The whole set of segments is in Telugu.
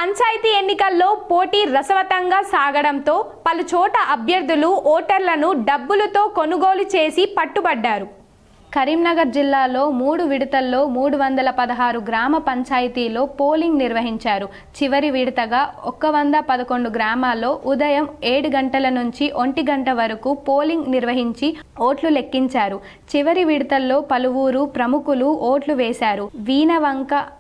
పంచాయతీ ఎన్నికల్లో పోటీ రసవత్తంగా సాగడంతో పలుచోట అభ్యర్థులు ఓటర్లను డబ్బులతో కొనుగోలు చేసి పట్టుబడ్డారు. కరీంనగర్ జిల్లాలో 3 విడతల్లో 316 గ్రామ పంచాయతీలో పోలింగ్ నిర్వహించారు. చివరి విడతగా 111 గ్రామాల్లో ఉదయం 7 గంటల నుంచి 1 గంట వరకు పోలింగ్ నిర్వహించి ఓట్లు లెక్కించారు. చివరి విడతల్లో పలువురు ప్రముఖులు ఓట్లు వేశారు.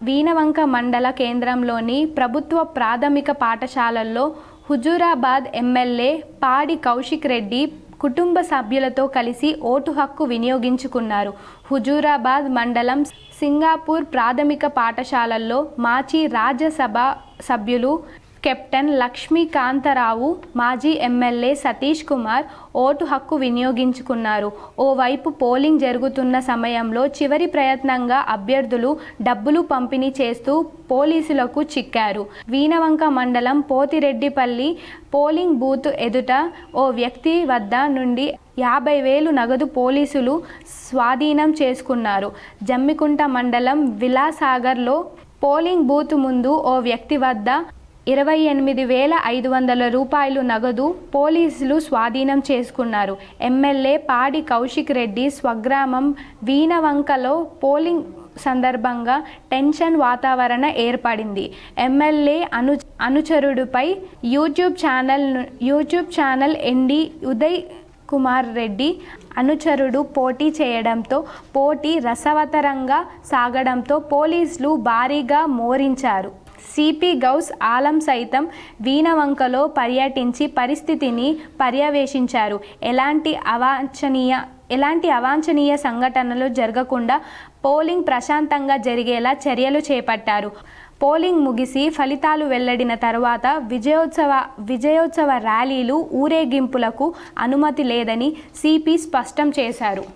వీణవంక మండల కేంద్రంలోని ప్రభుత్వ ప్రాథమిక పాఠశాలల్లో హుజూరాబాద్ ఎమ్మెల్యే పాడి కౌశిక్ రెడ్డి కుటుంబ సభ్యులతో కలిసి ఓటు హక్కు వినియోగించుకున్నారు. హుజూరాబాద్ మండలం సింగాపూర్ ప్రాథమిక పాఠశాలల్లో మాజీ రాజ్యసభ సభ్యులు కెప్టెన్ లక్ష్మీకాంతరావు, మాజీ ఎమ్మెల్యే సతీష్ కుమార్ ఓటు హక్కు వినియోగించుకున్నారు. ఓవైపు పోలింగ్ జరుగుతున్న సమయంలో చివరి ప్రయత్నంగా అభ్యర్థులు డబ్బులు పంపిణీ చేస్తూ పోలీసులకు చిక్కారు. వీణవంక మండలం పోతిరెడ్డిపల్లి పోలింగ్ బూత్ ఎదుట ఓ వ్యక్తి వద్ద నుండి 50,000 నగదు పోలీసులు స్వాధీనం చేసుకున్నారు. జమ్మికుంట మండలం విలాసాగర్లో పోలింగ్ బూత్ ముందు ఓ వ్యక్తి వద్ద 28,500 రూపాయలు నగదు పోలీసులు స్వాధీనం చేసుకున్నారు. ఎమ్మెల్యే పాడి కౌశిక్ రెడ్డి స్వగ్రామం వీణవంకలో పోలింగ్ సందర్భంగా టెన్షన్ వాతావరణం ఏర్పడింది. ఎమ్మెల్యే అనుచరుడిపై YouTube channel MD Uday Kumar Reddy అనుచరుడు పోటీ చేయడంతో పోటీ రసవత్తరంగా సాగడంతో పోలీసులు భారీగా మోహరించారు. సిపి గౌస్ ఆలం సైతం వీణవంకలో పర్యటించి పరిస్థితిని పర్యవేక్షించారు. ఎలాంటి అవాంఛనీయ సంఘటనలు జరగకుండా పోలింగ్ ప్రశాంతంగా జరిగేలా చర్యలు చేపట్టారు. పోలింగ్ ముగిసి ఫలితాలు వెల్లడిన తర్వాత విజయోత్సవ ర్యాలీలు, ఊరేగింపులకు అనుమతి లేదని సిపి స్పష్టం చేశారు.